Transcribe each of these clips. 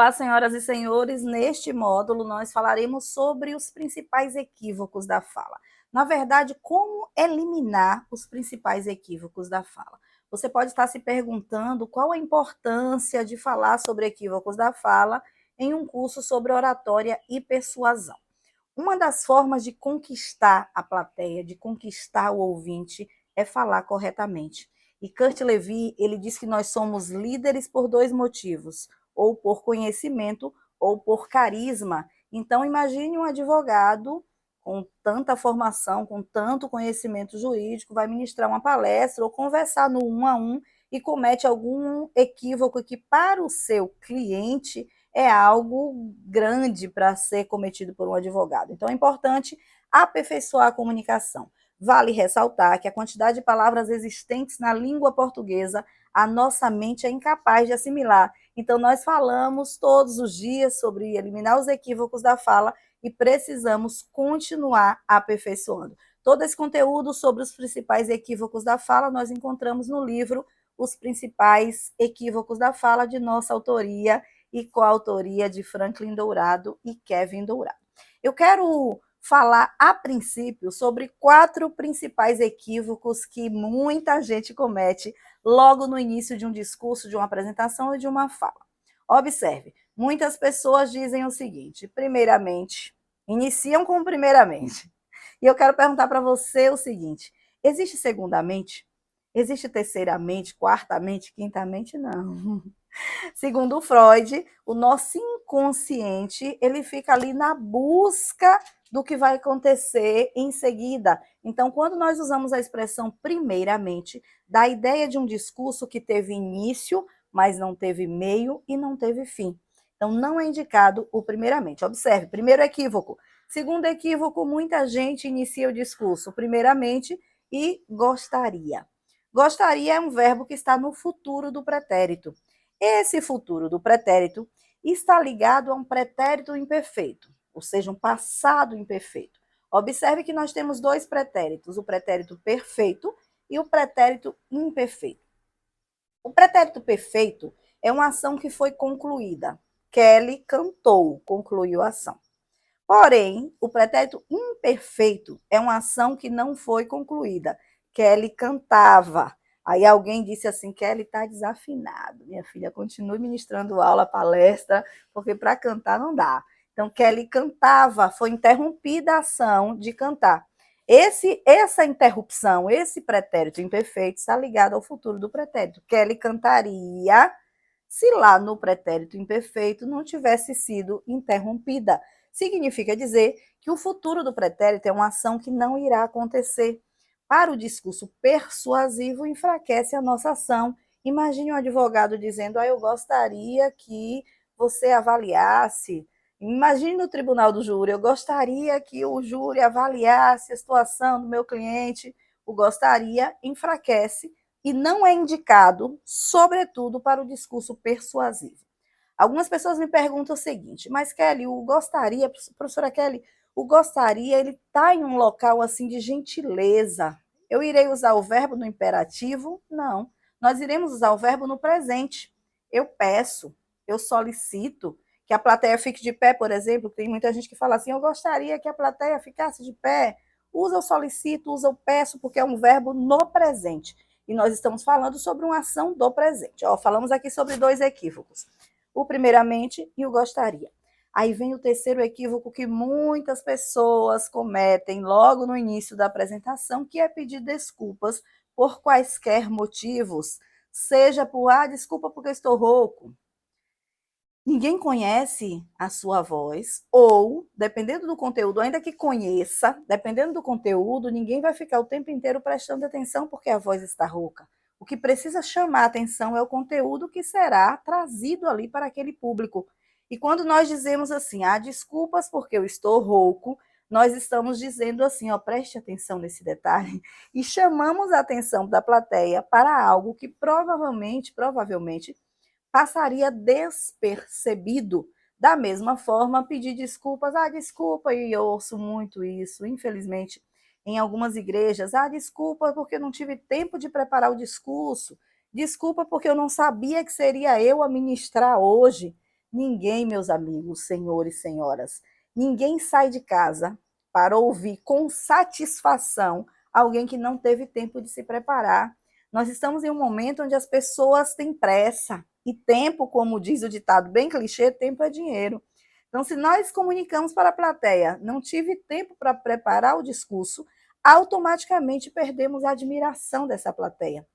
Olá, senhoras e senhores. Neste módulo, nós falaremos sobre os principais equívocos da fala. Na verdade, como eliminar os principais equívocos da fala? Você pode estar se perguntando qual a importância de falar sobre equívocos da fala em um curso sobre oratória e persuasão. Uma das formas de conquistar a plateia, de conquistar o ouvinte, é falar corretamente. E Kurt Lewin, ele diz que nós somos líderes por dois motivos, ou por conhecimento ou por carisma. Então, imagine um advogado com tanta formação, com tanto conhecimento jurídico, vai ministrar uma palestra ou conversar no 1 a 1 e comete algum equívoco que para o seu cliente é algo grande para ser cometido por um advogado. Então, é importante aperfeiçoar a comunicação. Vale ressaltar que a quantidade de palavras existentes na língua portuguesa, a nossa mente é incapaz de assimilar. Então, nós falamos todos os dias sobre eliminar os equívocos da fala e precisamos continuar aperfeiçoando. Todo esse conteúdo sobre os principais equívocos da fala nós encontramos no livro Os Principais Equívocos da Fala, de nossa autoria e coautoria de Franklin Dourado e Kevin Dourado. Eu quero falar, a princípio, sobre 4 principais equívocos que muita gente comete logo no início de um discurso, de uma apresentação e de uma fala. Observe, muitas pessoas dizem o seguinte: primeiramente, iniciam com primeiramente. E eu quero perguntar para você o seguinte: existe segundamente? Existe terceiramente, quartamente, quintamente? Não. Segundo Freud, o nosso inconsciente, ele fica ali na busca do que vai acontecer em seguida. Então, quando nós usamos a expressão primeiramente, dá a ideia de um discurso que teve início, mas não teve meio e não teve fim. Então, não é indicado o primeiramente. Observe, primeiro equívoco. Segundo equívoco, muita gente inicia o discurso primeiramente e gostaria. Gostaria é um verbo que está no futuro do pretérito. Esse futuro do pretérito está ligado a um pretérito imperfeito, ou seja, um passado imperfeito. Observe que nós temos 2 pretéritos, o pretérito perfeito e o pretérito imperfeito. O pretérito perfeito é uma ação que foi concluída. Kelly cantou, concluiu a ação. Porém, o pretérito imperfeito é uma ação que não foi concluída. Kelly cantava. Aí alguém disse assim: Kelly está desafinado. Minha filha, continue ministrando aula, palestra, porque para cantar não dá. Então, Kelly cantava, foi interrompida a ação de cantar. Essa interrupção, esse pretérito imperfeito, está ligado ao futuro do pretérito. Kelly cantaria se lá no pretérito imperfeito não tivesse sido interrompida. Significa dizer que o futuro do pretérito é uma ação que não irá acontecer. Para o discurso persuasivo, enfraquece a nossa ação. Imagine um advogado dizendo: eu gostaria que você avaliasse. Imagine no tribunal do júri: eu gostaria que o júri avaliasse a situação do meu cliente. O gostaria enfraquece e não é indicado, sobretudo, para o discurso persuasivo. Algumas pessoas me perguntam o seguinte: mas Kelly, o gostaria, professora Kelly, o gostaria, ele está em um local assim de gentileza. Eu irei usar o verbo no imperativo? Não. Nós iremos usar o verbo no presente. Eu peço, eu solicito que a plateia fique de pé, por exemplo. Tem muita gente que fala assim: eu gostaria que a plateia ficasse de pé. Usa o solicito, usa o peço, porque é um verbo no presente. E nós estamos falando sobre uma ação do presente. Falamos aqui sobre 2 equívocos: o primeiramente e o gostaria. Aí vem o terceiro equívoco que muitas pessoas cometem logo no início da apresentação, que é pedir desculpas por quaisquer motivos, seja por, desculpa porque eu estou rouco. Ninguém conhece a sua voz, ou, dependendo do conteúdo, ainda que conheça, dependendo do conteúdo, ninguém vai ficar o tempo inteiro prestando atenção porque a voz está rouca. O que precisa chamar a atenção é o conteúdo que será trazido ali para aquele público. E quando nós dizemos assim: desculpas porque eu estou rouco, nós estamos dizendo assim: preste atenção nesse detalhe, e chamamos a atenção da plateia para algo que provavelmente, passaria despercebido. Da mesma forma, pedir desculpas: desculpa, e eu ouço muito isso, infelizmente, em algumas igrejas: desculpa porque eu não tive tempo de preparar o discurso, desculpa porque eu não sabia que seria eu a ministrar hoje. Ninguém, meus amigos, senhores e senhoras, ninguém sai de casa para ouvir com satisfação alguém que não teve tempo de se preparar. Nós estamos em um momento onde as pessoas têm pressa. E tempo, como diz o ditado bem clichê, tempo é dinheiro. Então, se nós comunicamos para a plateia, não tive tempo para preparar o discurso, automaticamente perdemos a admiração dessa plateia.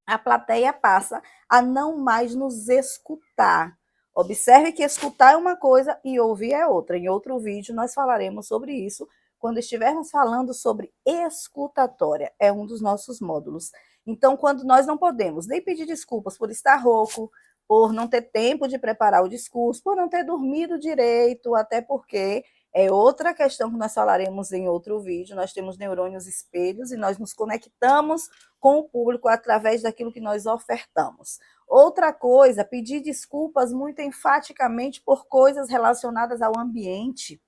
A plateia passa a não mais nos escutar. Observe que escutar é uma coisa e ouvir é outra. Em outro vídeo nós falaremos sobre isso quando estivermos falando sobre escutatória. É um dos nossos módulos. Então, quando nós não podemos nem pedir desculpas por estar rouco, por não ter tempo de preparar o discurso, por não ter dormido direito, até porque é outra questão que nós falaremos em outro vídeo. Nós temos neurônios espelhos e nós nos conectamos com o público através daquilo que nós ofertamos. Outra coisa, pedir desculpas muito enfaticamente por coisas relacionadas ao ambiente.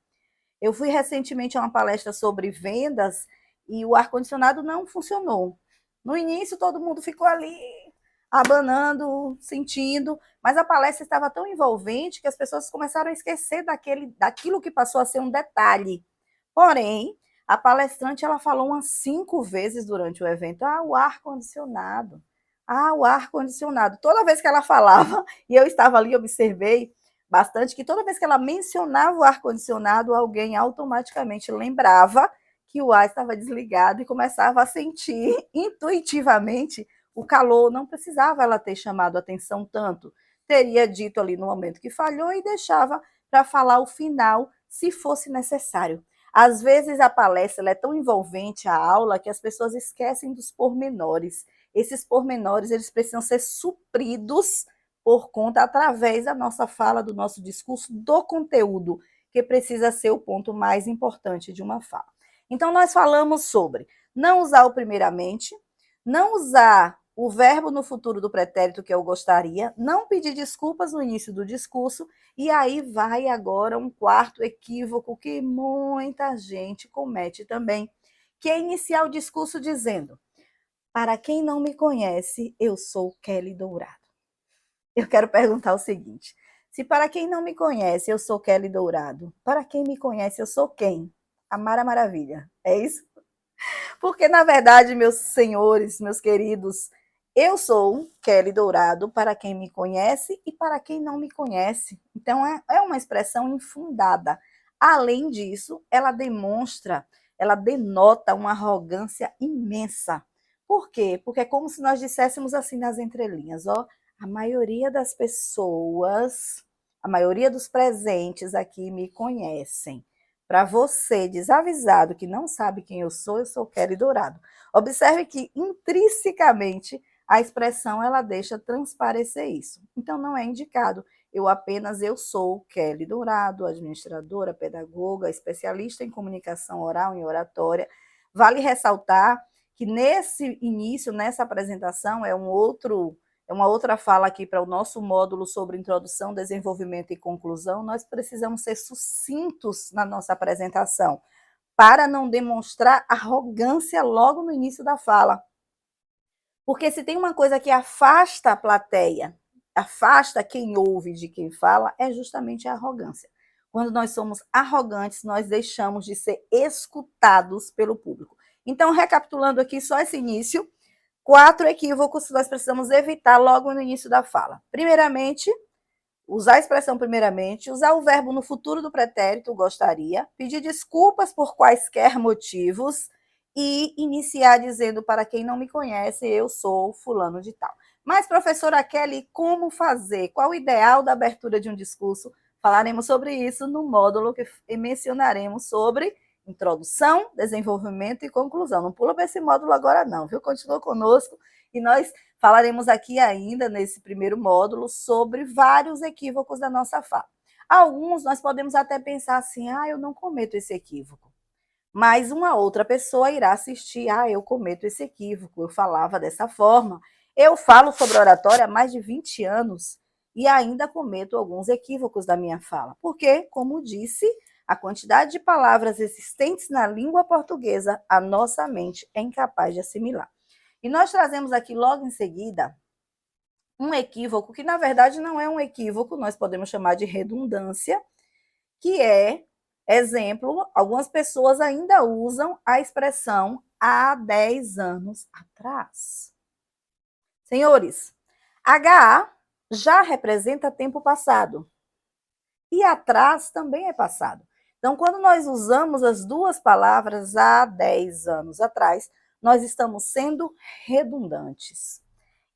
Eu fui recentemente a uma palestra sobre vendas e o ar-condicionado não funcionou. No início, todo mundo ficou ali abanando, sentindo, mas a palestra estava tão envolvente que as pessoas começaram a esquecer daquilo que passou a ser um detalhe. Porém, a palestrante ela falou umas 5 vezes durante o evento: o ar-condicionado. O ar-condicionado. Toda vez que ela falava, e eu estava ali, observei bastante, que toda vez que ela mencionava o ar-condicionado, alguém automaticamente lembrava que o ar estava desligado e começava a sentir intuitivamente o calor. Não precisava ela ter chamado atenção tanto. Teria dito ali no momento que falhou e deixava para falar o final, se fosse necessário. Às vezes a palestra é tão envolvente, a aula, que as pessoas esquecem dos pormenores. Esses pormenores eles precisam ser supridos por conta, através da nossa fala, do nosso discurso, do conteúdo, que precisa ser o ponto mais importante de uma fala. Então, nós falamos sobre não usar o primeiramente, não usar o verbo no futuro do pretérito, que eu gostaria, não pedir desculpas no início do discurso, e aí vai agora um quarto equívoco que muita gente comete também, que é iniciar o discurso dizendo: para quem não me conhece, eu sou Kelly Dourado. Eu quero perguntar o seguinte: se para quem não me conhece, eu sou Kelly Dourado, para quem me conhece, eu sou quem? A Mara Maravilha, é isso? Porque, na verdade, meus senhores, meus queridos, eu sou Kelly Dourado para quem me conhece e para quem não me conhece. Então, é uma expressão infundada. Além disso, ela demonstra, ela denota uma arrogância imensa. Por quê? Porque é como se nós disséssemos assim nas entrelinhas, ó, a maioria das pessoas, a maioria dos presentes aqui me conhecem. Para você, desavisado, que não sabe quem eu sou Kelly Dourado. Observe que, intrinsecamente, a expressão ela deixa transparecer isso. Então, não é indicado. Eu sou Kelly Dourado, administradora, pedagoga, especialista em comunicação oral e oratória. Vale ressaltar que nesse início, nessa apresentação, é uma outra fala aqui para o nosso módulo sobre introdução, desenvolvimento e conclusão. Nós precisamos ser sucintos na nossa apresentação, para não demonstrar arrogância logo no início da fala. Porque se tem uma coisa que afasta a plateia, afasta quem ouve de quem fala, é justamente a arrogância. Quando nós somos arrogantes, nós deixamos de ser escutados pelo público. Então, recapitulando aqui só esse início, 4 equívocos que nós precisamos evitar logo no início da fala. Primeiramente, usar a expressão primeiramente, usar o verbo no futuro do pretérito, gostaria, pedir desculpas por quaisquer motivos e iniciar dizendo: para quem não me conhece, eu sou fulano de tal. Mas, professora Kelly, como fazer? Qual o ideal da abertura de um discurso? Falaremos sobre isso no módulo que mencionaremos sobre introdução, desenvolvimento e conclusão. Não pula para esse módulo agora não, viu? Continua conosco e nós falaremos aqui ainda, nesse primeiro módulo, sobre vários equívocos da nossa fala. Alguns nós podemos até pensar assim: eu não cometo esse equívoco. Mas uma outra pessoa irá assistir: eu cometo esse equívoco, eu falava dessa forma. Eu falo sobre oratória há mais de 20 anos e ainda cometo alguns equívocos da minha fala. Porque, como disse, a quantidade de palavras existentes na língua portuguesa, a nossa mente é incapaz de assimilar. E nós trazemos aqui logo em seguida um equívoco que, na verdade, não é um equívoco, nós podemos chamar de redundância, que é, exemplo, algumas pessoas ainda usam a expressão há 10 anos atrás. Senhores, HA já representa tempo passado e atrás também é passado. Então, quando nós usamos as duas palavras há 10 anos atrás, nós estamos sendo redundantes.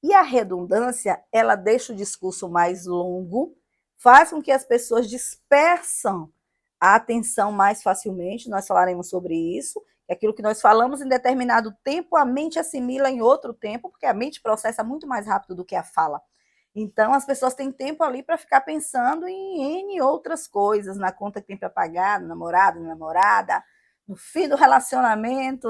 E a redundância, ela deixa o discurso mais longo, faz com que as pessoas dispersam a atenção mais facilmente, nós falaremos sobre isso, é aquilo que nós falamos em determinado tempo, a mente assimila em outro tempo, porque a mente processa muito mais rápido do que a fala. Então, as pessoas têm tempo ali para ficar pensando em N outras coisas, na conta que tem para pagar, no namorado, na namorada, no fim do relacionamento,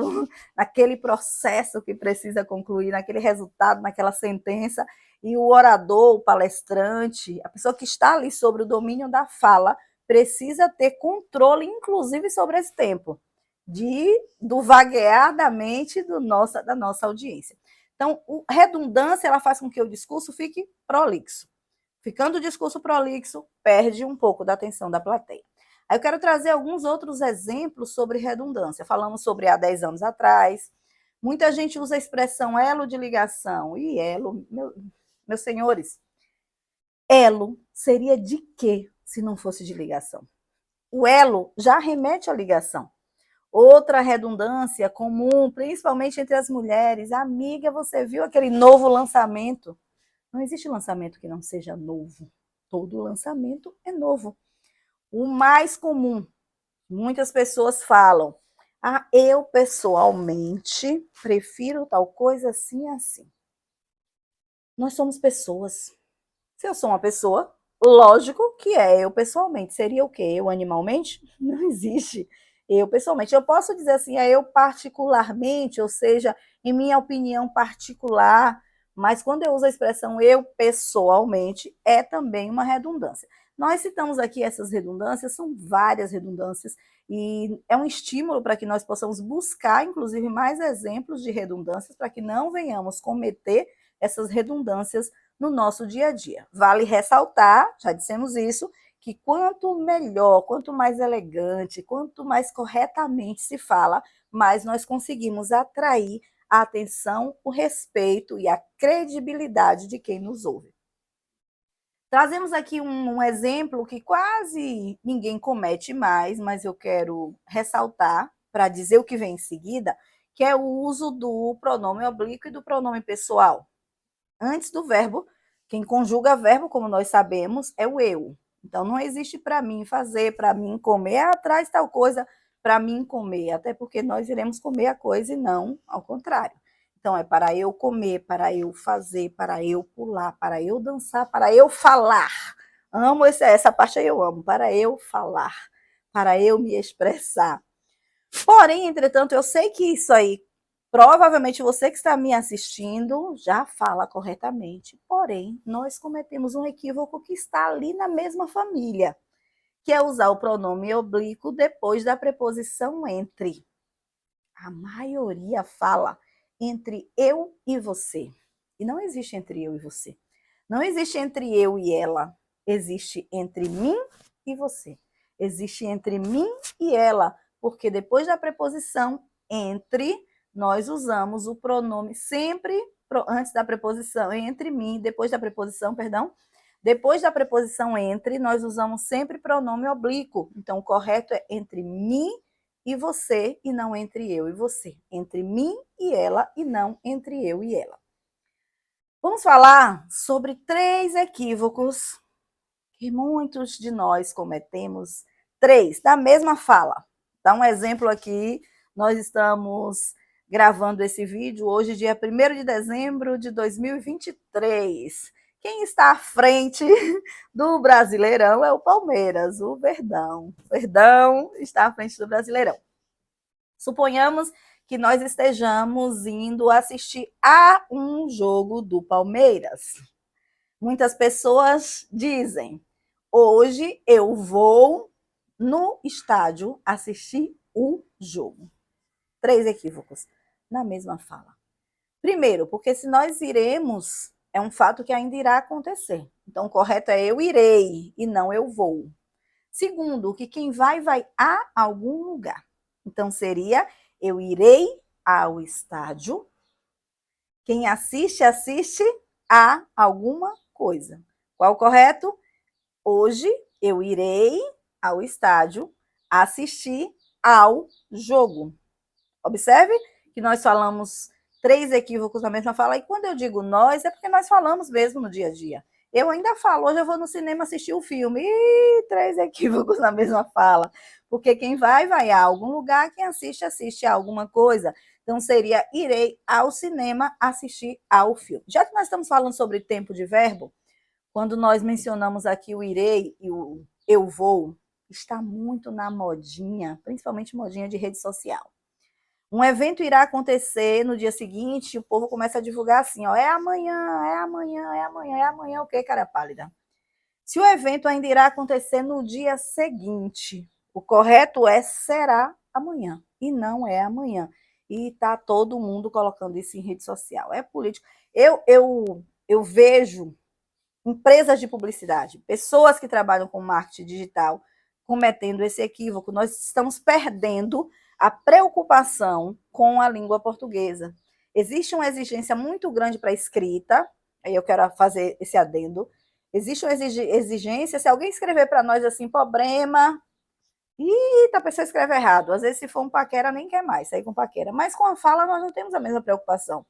naquele processo que precisa concluir, naquele resultado, naquela sentença. E o orador, o palestrante, a pessoa que está ali sobre o domínio da fala, precisa ter controle, inclusive, sobre esse tempo, do vaguear da mente da nossa audiência. Então, a redundância ela faz com que o discurso fique prolixo. Ficando o discurso prolixo, perde um pouco da atenção da plateia. Aí eu quero trazer alguns outros exemplos sobre redundância. Falamos sobre há 10 anos atrás. Muita gente usa a expressão elo de ligação. E elo, meus senhores, elo seria de quê se não fosse de ligação? O elo já remete à ligação. Outra redundância comum, principalmente entre as mulheres, amiga, você viu aquele novo lançamento? Não existe lançamento que não seja novo. Todo lançamento é novo. O mais comum, muitas pessoas falam, eu pessoalmente prefiro tal coisa assim assim. Nós somos pessoas. Se eu sou uma pessoa, lógico que é eu pessoalmente. Seria o quê? Eu animalmente? Não existe. Eu pessoalmente. Eu posso dizer assim, eu particularmente, ou seja, em minha opinião particular, mas quando eu uso a expressão eu pessoalmente, é também uma redundância. Nós citamos aqui essas redundâncias, são várias redundâncias, e é um estímulo para que nós possamos buscar, inclusive, mais exemplos de redundâncias, para que não venhamos cometer essas redundâncias no nosso dia a dia. Vale ressaltar, já dissemos isso, que quanto melhor, quanto mais elegante, quanto mais corretamente se fala, mais nós conseguimos atrair a atenção, o respeito e a credibilidade de quem nos ouve. Trazemos aqui um exemplo que quase ninguém comete mais, mas eu quero ressaltar para dizer o que vem em seguida, que é o uso do pronome oblíquo e do pronome pessoal. Antes do verbo, quem conjuga verbo, como nós sabemos, é o eu. Então, não existe para mim fazer, para mim comer, atrás tal coisa, para mim comer, até porque nós iremos comer a coisa e não ao contrário. Então, é para eu comer, para eu fazer, para eu pular, para eu dançar, para eu falar. Amo essa parte aí, eu amo. Para eu falar, para eu me expressar. Porém, entretanto, eu sei que isso aí, provavelmente você que está me assistindo já fala corretamente. Porém, nós cometemos um equívoco que está ali na mesma família, que é usar o pronome oblíquo depois da preposição entre. A maioria fala entre eu e você. E não existe entre eu e você. Não existe entre eu e ela. Existe entre mim e você. Existe entre mim e ela, porque depois da preposição entre, nós usamos o pronome sempre antes da preposição entre mim, depois da preposição, perdão, depois da preposição entre, nós usamos sempre pronome oblíquo. Então, o correto é entre mim e você, e não entre eu e você. Entre mim e ela, e não entre eu e ela. Vamos falar sobre 3 equívocos que muitos de nós cometemos. 3, da mesma fala. Dá um exemplo aqui, nós estamos gravando esse vídeo hoje, dia 1º de dezembro de 2023. Quem está à frente do Brasileirão é o Palmeiras, o Verdão. O Verdão está à frente do Brasileirão. Suponhamos que nós estejamos indo assistir a um jogo do Palmeiras. Muitas pessoas dizem, hoje eu vou no estádio assistir o jogo. 3 equívocos na mesma fala. Primeiro, porque se nós iremos é um fato que ainda irá acontecer. Então, o correto é eu irei e não eu vou. Segundo, que quem vai a algum lugar. Então, seria eu irei ao estádio. Quem assiste, assiste a alguma coisa. Qual o correto? Hoje eu irei ao estádio assistir ao jogo. Observe que nós falamos 3 equívocos na mesma fala, e quando eu digo nós, é porque nós falamos mesmo no dia a dia. Eu ainda falo, hoje eu vou no cinema assistir o filme, e 3 equívocos na mesma fala, porque quem vai a algum lugar, quem assiste, assiste a alguma coisa. Então, seria irei ao cinema assistir ao filme. Já que nós estamos falando sobre tempo de verbo, quando nós mencionamos aqui o irei e o eu vou, está muito na modinha, principalmente modinha de rede social. Um evento irá acontecer no dia seguinte, o povo começa a divulgar assim, ó, é amanhã, é amanhã, é amanhã, é amanhã, o quê, cara pálida? Se o evento ainda irá acontecer no dia seguinte, o correto é será amanhã, e não é amanhã. E tá todo mundo colocando isso em rede social. É político. Eu vejo empresas de publicidade, pessoas que trabalham com marketing digital, cometendo esse equívoco. Nós estamos perdendo a preocupação com a língua portuguesa. Existe uma exigência muito grande para a escrita, aí eu quero fazer esse adendo. Existe uma exigência, se alguém escrever para nós assim, problema, eita, a pessoa escreve errado. Às vezes, se for um paquera, nem quer mais sair com paquera. Mas com a fala, nós não temos a mesma preocupação.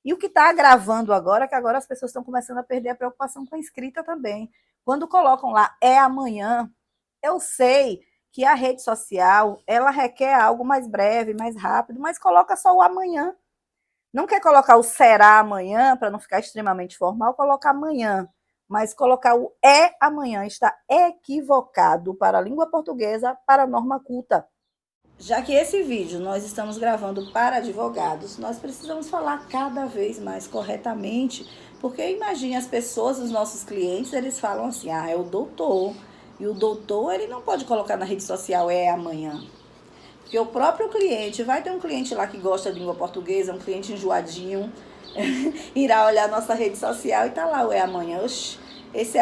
E o que está agravando agora é que agora as pessoas estão começando a perder a preocupação com a escrita também. Quando colocam lá é amanhã, eu sei que a rede social ela requer algo mais breve, mais rápido, mas coloca só o amanhã. Não quer colocar o será amanhã, para não ficar extremamente formal, coloca amanhã. Mas colocar o é amanhã está equivocado para a língua portuguesa, para a norma culta. Já que esse vídeo nós estamos gravando para advogados, nós precisamos falar cada vez mais corretamente, porque imagine as pessoas, os nossos clientes, eles falam assim, ah, é o doutor, e o doutor ele não pode colocar na rede social é amanhã. Porque o próprio cliente, vai ter um cliente lá que gosta de língua portuguesa, um cliente enjoadinho, irá olhar nossa rede social e tá lá o é amanhã. Oxi, esse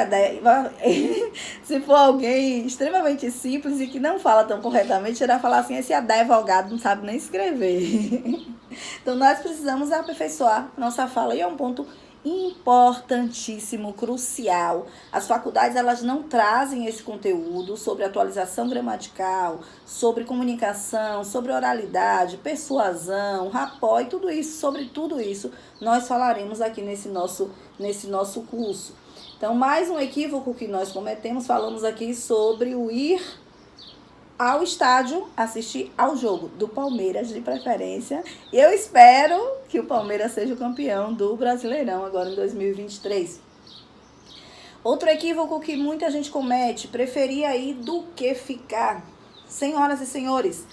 se for alguém extremamente simples e que não fala tão corretamente, irá falar assim, esse advogado não sabe nem escrever. Então, nós precisamos aperfeiçoar nossa fala, e é um ponto importantíssimo, crucial. As faculdades, elas não trazem esse conteúdo sobre atualização gramatical, sobre comunicação, sobre oralidade, persuasão, rapport, e tudo isso, sobre tudo isso, nós falaremos aqui nesse nosso curso. Então, mais um equívoco que nós cometemos, falamos aqui sobre o ir ao estádio assistir ao jogo do Palmeiras, de preferência. E eu espero que o Palmeiras seja o campeão do Brasileirão agora em 2023. Outro equívoco que muita gente comete, preferir ir do que ficar. Senhoras e senhores,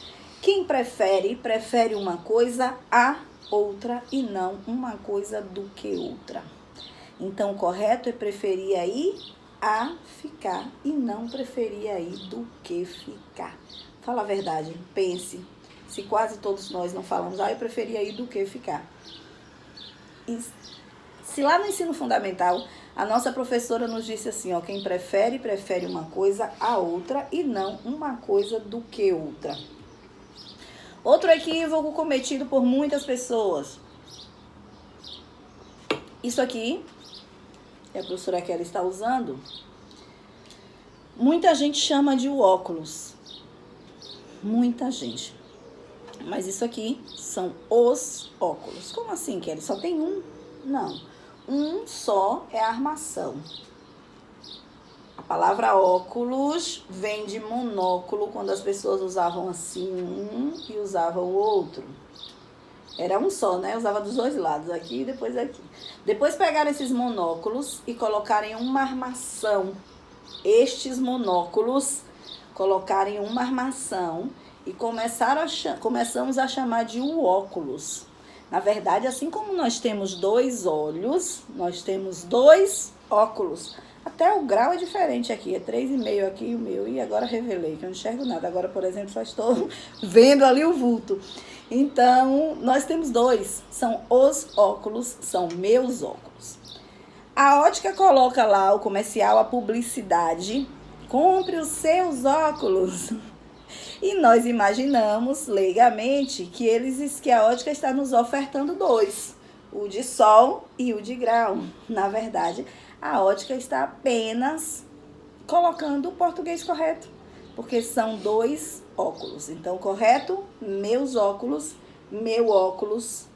quem prefere uma coisa a outra e não uma coisa do que outra. Então, o correto é preferir ir a ficar e não preferir ir do que ficar. Fala a verdade, pense. Se quase todos nós não falamos, eu preferia ir do que ficar. E se lá no ensino fundamental, a nossa professora nos disse assim, ó, quem prefere uma coisa a outra e não uma coisa do que outra. Outro equívoco cometido por muitas pessoas. Isso aqui, que a professora Kelly está usando, muita gente chama de óculos. Muita gente. Mas isso aqui são os óculos. Como assim, Kelly? Só tem um? Não. Um só é a armação. A palavra óculos vem de monóculo, quando as pessoas usavam assim um e usavam o outro. Era um só, né? Usava dos dois lados, aqui e depois aqui. Depois pegaram esses monóculos e colocaram em uma armação. Estes monóculos colocaram em uma armação e começamos a chamar de óculos. Na verdade, assim como nós temos 2 olhos, nós temos 2 óculos. Até o grau é diferente aqui, é 3,5 aqui o meu. E agora revelei que eu não enxergo nada. Agora, por exemplo, só estou vendo ali o vulto. Então, nós temos 2, são os óculos, são meus óculos. A ótica coloca lá o comercial, a publicidade, compre os seus óculos. E nós imaginamos, leigamente, que a ótica está nos ofertando dois, o de sol e o de grau. Na verdade, a ótica está apenas colocando o português correto, porque são dois óculos. Então, correto? Meus óculos, meu óculos,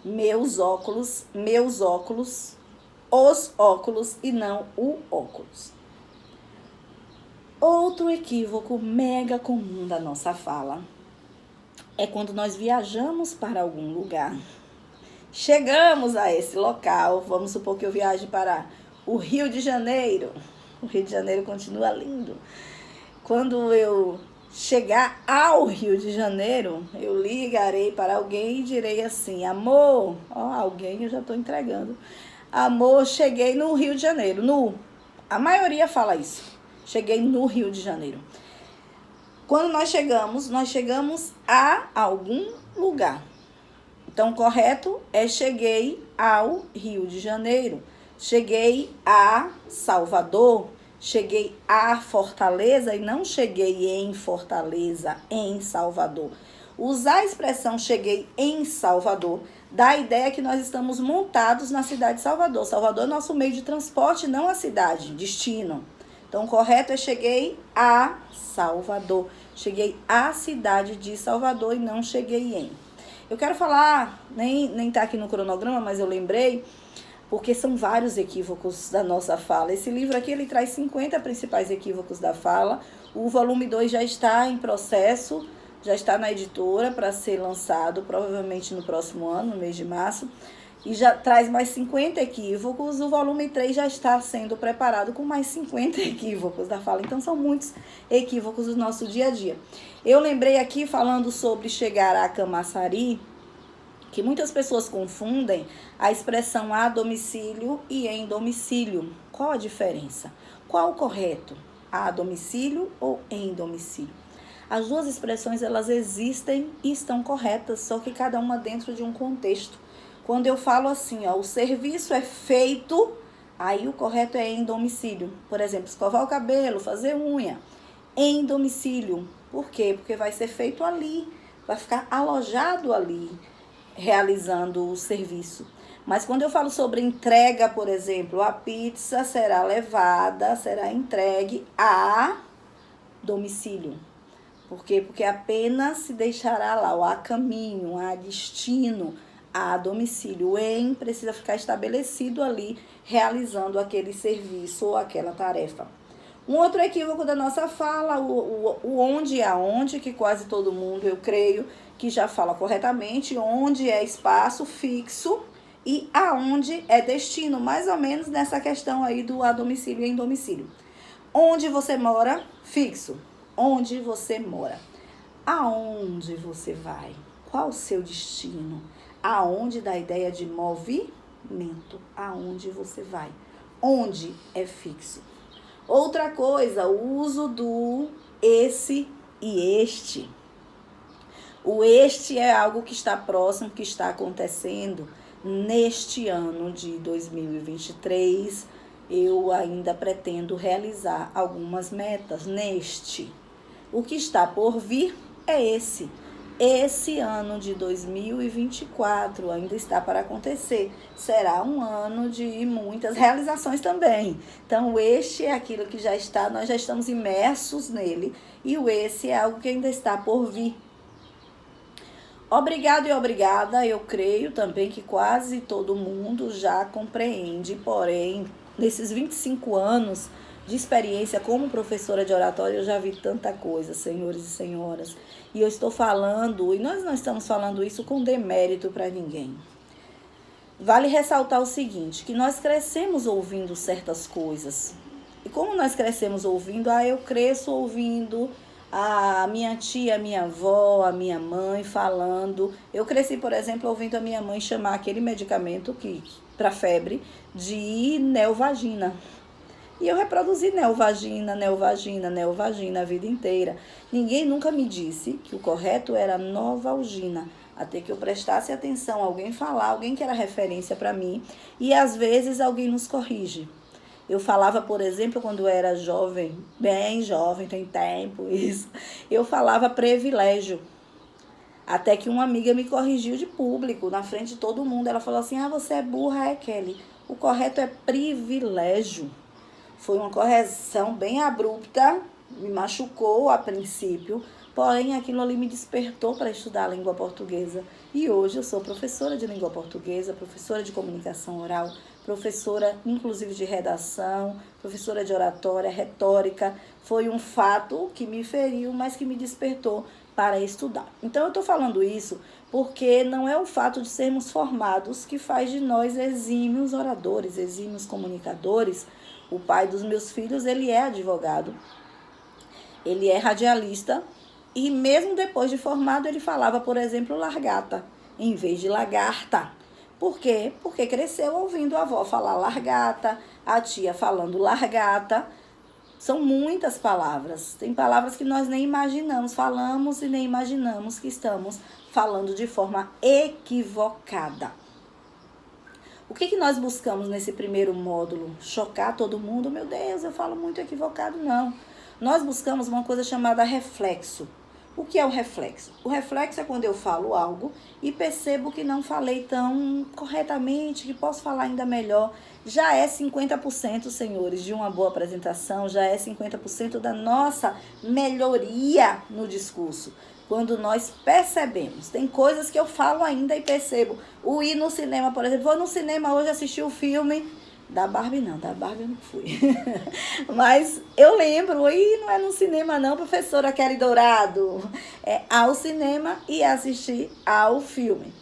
meus óculos, meus óculos, os óculos e não o óculos. Outro equívoco mega comum da nossa fala é quando nós viajamos para algum lugar. Chegamos a esse local, vamos supor que eu viaje para o Rio de Janeiro. O Rio de Janeiro continua lindo. Quando eu chegar ao Rio de Janeiro, eu ligarei para alguém e direi assim: amor, alguém eu já estou entregando. Amor, cheguei no Rio de Janeiro. A maioria fala isso. Cheguei no Rio de Janeiro. Quando nós chegamos a algum lugar. Então, correto é cheguei ao Rio de Janeiro. Cheguei a Salvador. Cheguei a Fortaleza e não cheguei em Fortaleza, em Salvador. Usar a expressão cheguei em Salvador dá a ideia que nós estamos montados na cidade de Salvador. Salvador é nosso meio de transporte, não a cidade, destino. Então, o correto é cheguei a Salvador. Cheguei à cidade de Salvador e não cheguei em. Eu quero falar, nem tá aqui no cronograma, mas eu lembrei, porque são vários equívocos da nossa fala. Esse livro aqui, ele traz 50 principais equívocos da fala. O volume 2 já está em processo, já está na editora para ser lançado, provavelmente no próximo ano, no mês de março. E já traz mais 50 equívocos. O volume 3 já está sendo preparado com mais 50 equívocos da fala. Então, são muitos equívocos do nosso dia a dia. Eu lembrei aqui, falando sobre chegar a Camaçari, que muitas pessoas confundem a expressão a domicílio e em domicílio. Qual a diferença? Qual o correto? A domicílio ou em domicílio? As duas expressões, elas existem e estão corretas, só que cada uma dentro de um contexto. Quando eu falo assim, o serviço é feito, aí o correto é em domicílio. Por exemplo, escovar o cabelo, fazer unha, em domicílio. Por quê? Porque vai ser feito ali, vai ficar alojado ali, realizando o serviço. Mas quando eu falo sobre entrega, por exemplo, a pizza será levada, será entregue a domicílio. Por quê? Porque apenas se deixará lá, a caminho, a destino, a domicílio. O em precisa ficar estabelecido ali, realizando aquele serviço ou aquela tarefa. Um outro equívoco da nossa fala, o onde e aonde, que quase todo mundo, eu creio, que já fala corretamente. Onde é espaço fixo e aonde é destino, mais ou menos nessa questão aí do a domicílio e em domicílio. Onde você mora, fixo. Onde você mora. Aonde você vai? Qual o seu destino? Aonde dá a ideia de movimento. Aonde você vai. Onde é fixo. Outra coisa, o uso do esse e este. O este é algo que está próximo, que está acontecendo neste ano de 2023. Eu ainda pretendo realizar algumas metas neste. O que está por vir é esse. Esse ano de 2024 ainda está para acontecer. Será um ano de muitas realizações também. Então, este é aquilo que já está, nós já estamos imersos nele. E o esse é algo que ainda está por vir. Obrigado e obrigada. Eu creio também que quase todo mundo já compreende, porém, nesses 25 anos de experiência como professora de oratório, eu já vi tanta coisa, senhores e senhoras. E eu estou falando, e nós não estamos falando isso com demérito para ninguém. Vale ressaltar o seguinte, que nós crescemos ouvindo certas coisas. E como nós crescemos ouvindo, eu cresço ouvindo a minha tia, a minha avó, a minha mãe falando. Eu cresci, por exemplo, ouvindo a minha mãe chamar aquele medicamento para febre de Neovagina. E eu reproduzi Neovagina, Neovagina, Neovagina a vida inteira. Ninguém nunca me disse que o correto era Novalgina. até que eu prestasse atenção, alguém falar, alguém que era referência para mim, e às vezes alguém nos corrige. Eu falava, por exemplo, quando eu era jovem, bem jovem, tem tempo isso, eu falava privilégio. Até que uma amiga me corrigiu de público, na frente de todo mundo. Ela falou assim, você é burra, Kelly. O correto é privilégio. Foi uma correção bem abrupta, me machucou a princípio, porém aquilo ali me despertou para estudar a língua portuguesa. E hoje eu sou professora de língua portuguesa, professora de comunicação oral, professora inclusive de redação, professora de oratória, retórica. Foi um fato que me feriu, mas que me despertou para estudar. Então eu estou falando isso porque não é o fato de sermos formados que faz de nós exímios oradores, exímios comunicadores. O pai dos meus filhos, ele é advogado, ele é radialista e mesmo depois de formado ele falava, por exemplo, largata em vez de lagarta. Por quê? Porque cresceu ouvindo a avó falar largata, a tia falando largata. São muitas palavras, tem palavras que nós nem imaginamos, falamos e nem imaginamos que estamos falando de forma equivocada. O que nós buscamos nesse primeiro módulo? Chocar todo mundo? Meu Deus, eu falo muito equivocado, não. Nós buscamos uma coisa chamada reflexo. O que é o reflexo? O reflexo é quando eu falo algo e percebo que não falei tão corretamente, que posso falar ainda melhor. Já é 50%, senhores, de uma boa apresentação, já é 50% da nossa melhoria no discurso. Quando nós percebemos, tem coisas que eu falo ainda e percebo. O ir no cinema, por exemplo, vou no cinema hoje assistir o filme da Barbie, não, da Barbie eu não fui. Mas eu lembro, não é no cinema não, professora Kelly Dourado. É ao cinema e assistir ao filme.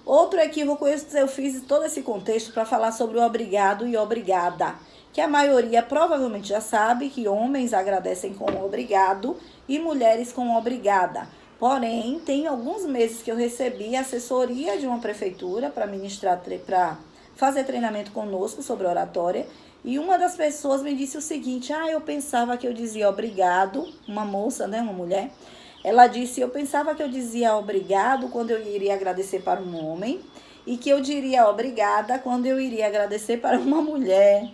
Outro equívoco, eu fiz todo esse contexto para falar sobre o obrigado e obrigada, que a maioria provavelmente já sabe que homens agradecem com obrigado e mulheres com obrigada. Porém, tem alguns meses que eu recebi assessoria de uma prefeitura para ministrar, para fazer treinamento conosco sobre oratória, e uma das pessoas me disse o seguinte, eu pensava que eu dizia obrigado, uma moça, né, uma mulher, ela disse, eu pensava que eu dizia obrigado quando eu iria agradecer para um homem, e que eu diria obrigada quando eu iria agradecer para uma mulher,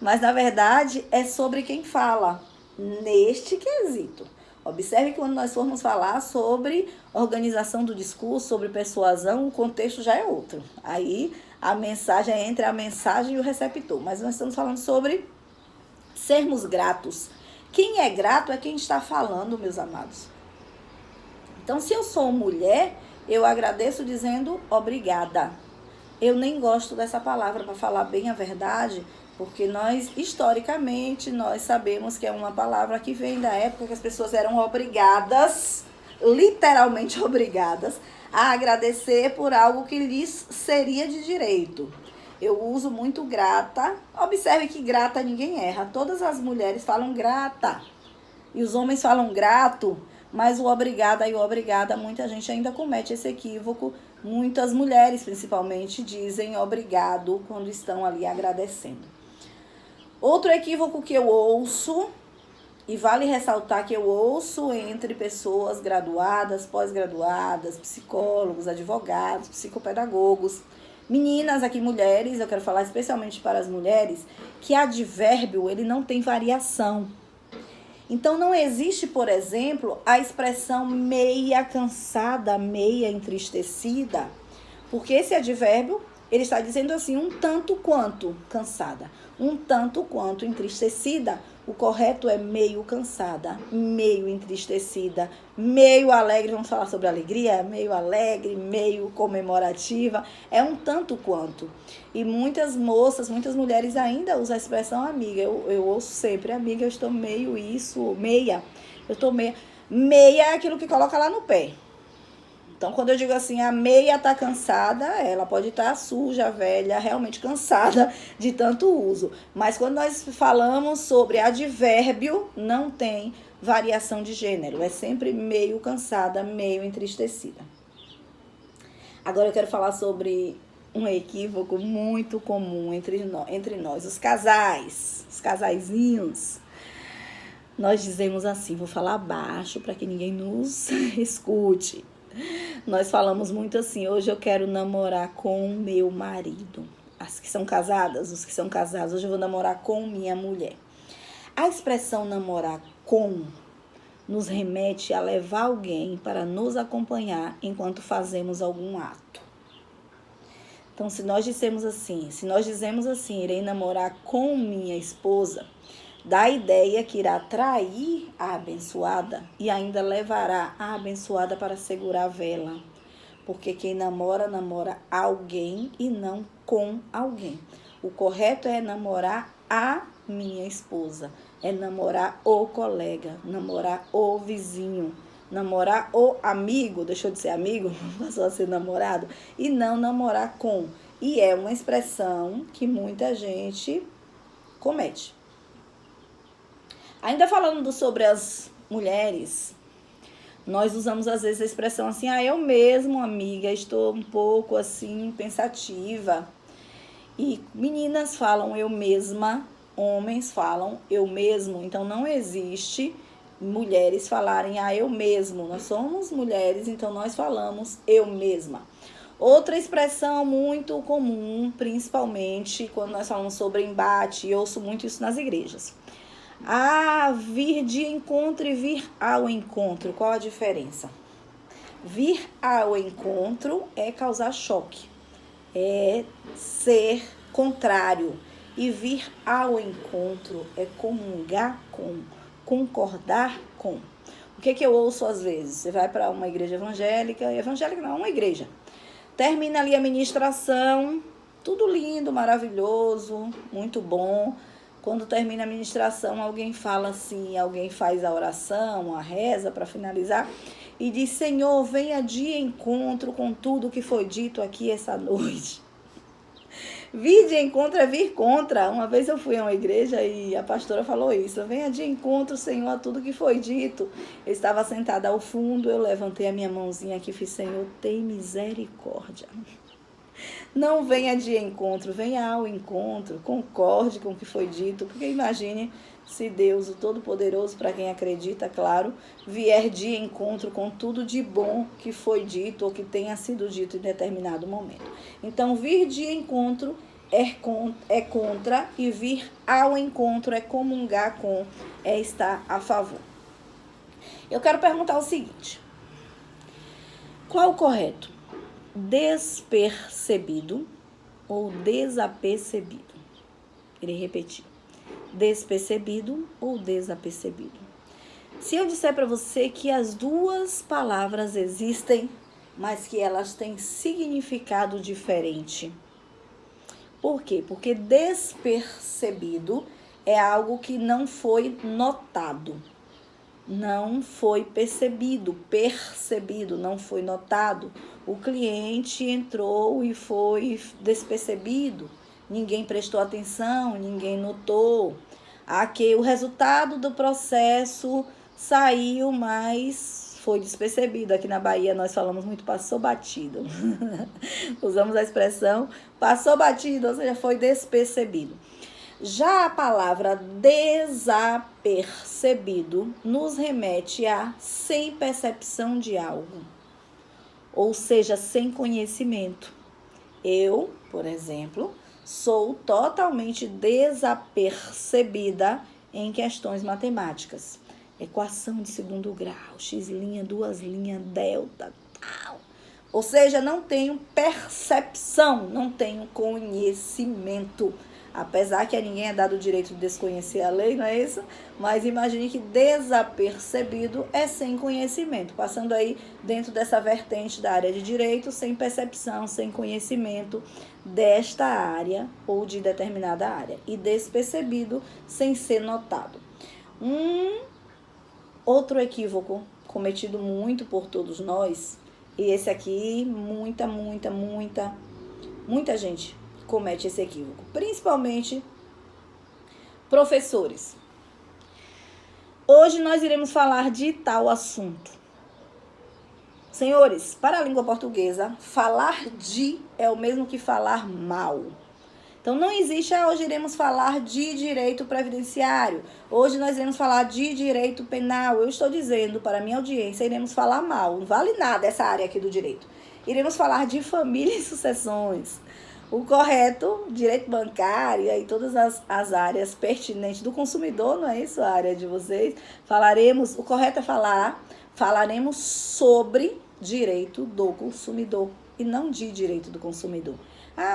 mas na verdade é sobre quem fala, neste quesito. Observe que quando nós formos falar sobre organização do discurso, sobre persuasão, o contexto já é outro. Aí a mensagem é entre a mensagem e o receptor. Mas nós estamos falando sobre sermos gratos. Quem é grato é quem está falando, meus amados. Então, se eu sou mulher, eu agradeço dizendo obrigada. Eu nem gosto dessa palavra, para falar bem a verdade, porque nós, historicamente, nós sabemos que é uma palavra que vem da época que as pessoas eram obrigadas, literalmente obrigadas, a agradecer por algo que lhes seria de direito. Eu uso muito grata. Observe que grata ninguém erra. Todas as mulheres falam grata. E os homens falam grato, mas o obrigada e o obrigada, muita gente ainda comete esse equívoco. Muitas mulheres, principalmente, dizem obrigado quando estão ali agradecendo. Outro equívoco que eu ouço, e vale ressaltar que eu ouço entre pessoas graduadas, pós-graduadas, psicólogos, advogados, psicopedagogos, meninas aqui, mulheres, eu quero falar especialmente para as mulheres, que advérbio, ele não tem variação. Então, não existe, por exemplo, a expressão meia cansada, meia entristecida, porque esse advérbio, ele está dizendo assim, um tanto quanto cansada, um tanto quanto entristecida. O correto é meio cansada, meio entristecida, meio alegre, vamos falar sobre alegria, meio alegre, meio comemorativa, é um tanto quanto. E muitas moças, muitas mulheres ainda usam a expressão amiga, eu ouço sempre, amiga, eu estou meio isso, meia, eu estou meia, meia é aquilo que coloca lá no pé. Então, quando eu digo assim, a meia tá cansada, ela pode estar suja, velha, realmente cansada de tanto uso. Mas quando nós falamos sobre advérbio, não tem variação de gênero. É sempre meio cansada, meio entristecida. Agora eu quero falar sobre um equívoco muito comum entre nós, os casais, os casaizinhos. Nós dizemos assim, vou falar baixo para que ninguém nos escute. Nós falamos muito assim, hoje eu quero namorar com meu marido. As que são casadas, os que são casados, hoje eu vou namorar com minha mulher. A expressão namorar com nos remete a levar alguém para nos acompanhar enquanto fazemos algum ato. Então, se nós dizemos assim, irei namorar com minha esposa, dá a ideia que irá trair a abençoada e ainda levará a abençoada para segurar a vela. Porque quem namora, namora alguém e não com alguém. O correto é namorar a minha esposa, é namorar o colega, namorar o vizinho, namorar o amigo, deixou de ser amigo, passou a ser namorado, e não namorar com. E é uma expressão que muita gente comete. Ainda falando sobre as mulheres, nós usamos às vezes a expressão assim, eu mesmo, amiga, estou um pouco assim, pensativa. E meninas falam eu mesma, homens falam eu mesmo. Então não existe mulheres falarem eu mesmo. Nós somos mulheres, então nós falamos eu mesma. Outra expressão muito comum, principalmente quando nós falamos sobre embate, e ouço muito isso nas igrejas. Vir de encontro e vir ao encontro. Qual a diferença? Vir ao encontro é causar choque, é ser contrário. E vir ao encontro é comungar com, concordar com. O que eu ouço às vezes? Você vai para uma igreja evangélica não, uma igreja. Termina ali a ministração, tudo lindo, maravilhoso, muito bom. Quando termina a ministração, alguém fala assim, alguém faz a oração, a reza para finalizar e diz, Senhor, venha de encontro com tudo que foi dito aqui essa noite. Vir de encontro é vir contra. Uma vez eu fui a uma igreja e a pastora falou isso, venha de encontro, Senhor, a tudo que foi dito. Eu estava sentada ao fundo, eu levantei a minha mãozinha aqui e fiz, Senhor, tem misericórdia. Não venha de encontro, venha ao encontro, concorde com o que foi dito, porque imagine se Deus, o Todo-Poderoso, para quem acredita, claro, vier de encontro com tudo de bom que foi dito ou que tenha sido dito em determinado momento. Então, vir de encontro é contra e vir ao encontro é comungar com, é estar a favor. Eu quero perguntar o seguinte, qual o correto? Despercebido ou desapercebido? Irei repetir. Despercebido ou desapercebido? Se eu disser para você que as duas palavras existem, mas que elas têm significado diferente. Por quê? Porque despercebido é algo que não foi notado. Não foi percebido, não foi notado. O cliente entrou e foi despercebido, ninguém prestou atenção, ninguém notou. Aqui o resultado do processo saiu, mas foi despercebido. Aqui na Bahia nós falamos muito passou batido. Usamos a expressão passou batido, ou seja, foi despercebido. Já a palavra desapercebido nos remete a sem percepção de algo, ou seja, sem conhecimento. Eu, por exemplo, sou totalmente desapercebida em questões matemáticas. Equação de segundo grau, x', 2', delta, tal. Ou seja, não tenho percepção, não tenho conhecimento. Apesar que a ninguém é dado o direito de desconhecer a lei, não é isso? Mas imagine que desapercebido é sem conhecimento. Passando aí dentro dessa vertente da área de direito, sem percepção, sem conhecimento desta área ou de determinada área. E despercebido sem ser notado. Outro equívoco cometido muito por todos nós, e esse aqui muita gente comete esse equívoco, principalmente professores. Hoje nós iremos falar de tal assunto. Senhores, para a língua portuguesa, falar de é o mesmo que falar mal. Então, não existe, hoje iremos falar de direito previdenciário, hoje nós iremos falar de direito penal. Eu estou dizendo para a minha audiência, iremos falar mal, não vale nada essa área aqui do direito. Iremos falar de família e sucessões. O correto, direito bancário e todas as áreas pertinentes do consumidor, não é isso a área de vocês? O correto é falaremos sobre direito do consumidor e não de direito do consumidor.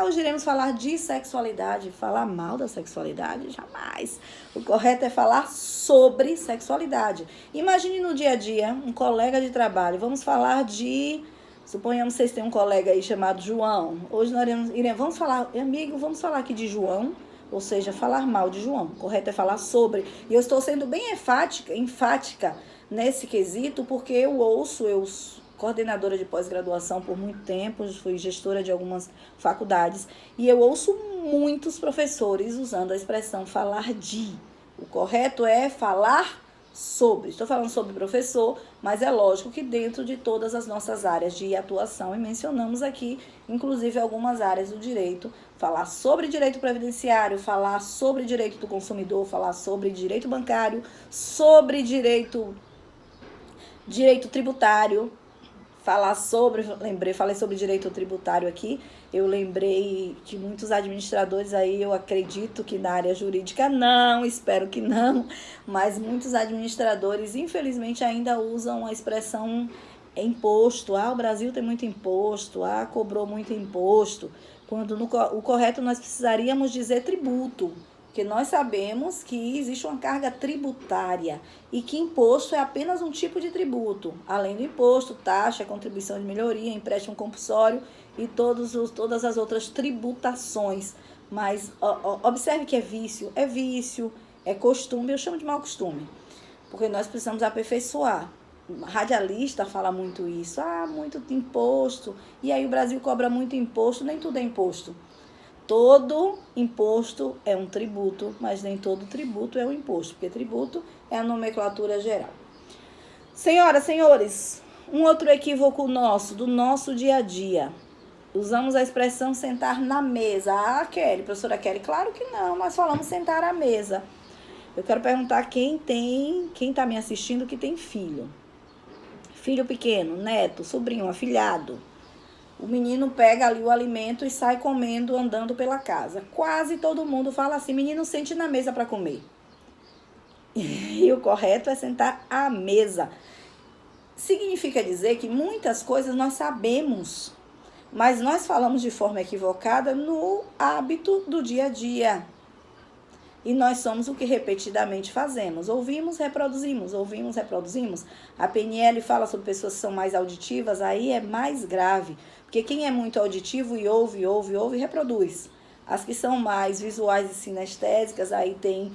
Hoje iremos falar de sexualidade. Falar mal da sexualidade? Jamais. O correto é falar sobre sexualidade. Imagine no dia a dia um colega de trabalho. Vamos falar de... Suponhamos que vocês têm um colega aí chamado João. Hoje nós vamos falar... Amigo, vamos falar aqui de João. Ou seja, falar mal de João. O correto é falar sobre. E eu estou sendo bem enfática nesse quesito, porque eu coordenadora de pós-graduação por muito tempo, fui gestora de algumas faculdades, e eu ouço muitos professores usando a expressão falar de. O correto é falar sobre. Estou falando sobre professor, mas é lógico que dentro de todas as nossas áreas de atuação, e mencionamos aqui, inclusive, algumas áreas do direito, falar sobre direito previdenciário, falar sobre direito do consumidor, falar sobre direito bancário, sobre direito tributário, falei sobre direito tributário aqui, eu lembrei que muitos administradores aí, eu acredito que na área jurídica não, espero que não, mas muitos administradores, infelizmente, ainda usam a expressão imposto. O Brasil tem muito imposto, cobrou muito imposto, quando o correto nós precisaríamos dizer tributo. Porque nós sabemos que existe uma carga tributária e que imposto é apenas um tipo de tributo. Além do imposto, taxa, contribuição de melhoria, empréstimo compulsório e todas as outras tributações. Mas observe que é vício, é costume, eu chamo de mau costume. Porque nós precisamos aperfeiçoar. Radialista fala muito isso, muito imposto. E aí o Brasil cobra muito imposto, nem tudo é imposto. Todo imposto é um tributo, mas nem todo tributo é um imposto, porque tributo é a nomenclatura geral. Senhoras, senhores, um outro equívoco do nosso dia a dia. Usamos a expressão sentar na mesa. Kelly, professora Kelly, claro que não, nós falamos sentar à mesa. Eu quero perguntar quem está me assistindo que tem filho. Filho pequeno, neto, sobrinho, afilhado. O menino pega ali o alimento e sai comendo, andando pela casa. Quase todo mundo fala assim, menino, sente na mesa para comer. E o correto é sentar à mesa. Significa dizer que muitas coisas nós sabemos, mas nós falamos de forma equivocada no hábito do dia a dia. E nós somos o que repetidamente fazemos. Ouvimos, reproduzimos. A PNL fala sobre pessoas que são mais auditivas, aí é mais grave. Porque quem é muito auditivo e ouve, reproduz. As que são mais visuais e sinestésicas, aí tem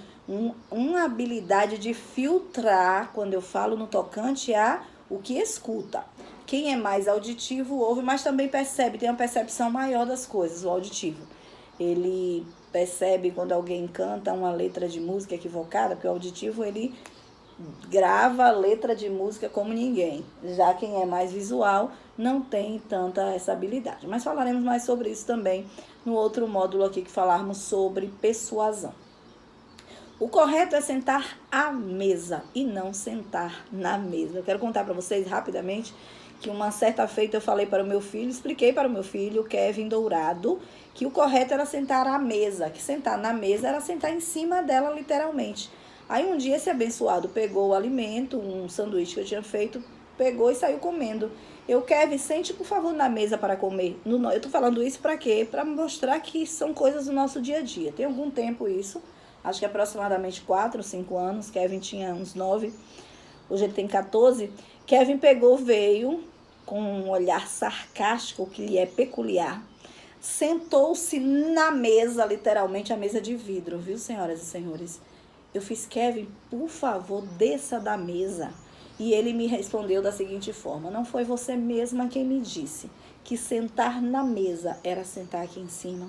uma habilidade de filtrar, quando eu falo no tocante a o que escuta. Quem é mais auditivo ouve, mas também percebe, tem uma percepção maior das coisas, o auditivo. Ele percebe quando alguém canta uma letra de música equivocada, porque o auditivo, ele grava a letra de música como ninguém. Já quem é mais visual não tem tanta essa habilidade. Mas falaremos mais sobre isso também no outro módulo aqui que falarmos sobre persuasão. O correto é sentar à mesa e não sentar na mesa. Eu quero contar para vocês rapidamente que uma certa feita eu falei para o meu filho, expliquei para o meu filho, Kevin Dourado, que o correto era sentar à mesa, que sentar na mesa era sentar em cima dela, literalmente. Aí um dia esse abençoado pegou o alimento, um sanduíche que eu tinha feito, pegou e saiu comendo. Kevin, sente por favor na mesa para comer. Eu tô falando isso para quê? Para mostrar que são coisas do nosso dia a dia. Tem algum tempo isso, acho que aproximadamente 4 ou 5 anos, Kevin tinha uns 9, hoje ele tem 14. Kevin pegou, veio com um olhar sarcástico que lhe é peculiar, sentou-se na mesa, literalmente a mesa de vidro, viu, senhoras e senhores? Eu fiz, Kevin, por favor, desça da mesa. E ele me respondeu da seguinte forma, não foi você mesma quem me disse que sentar na mesa era sentar aqui em cima?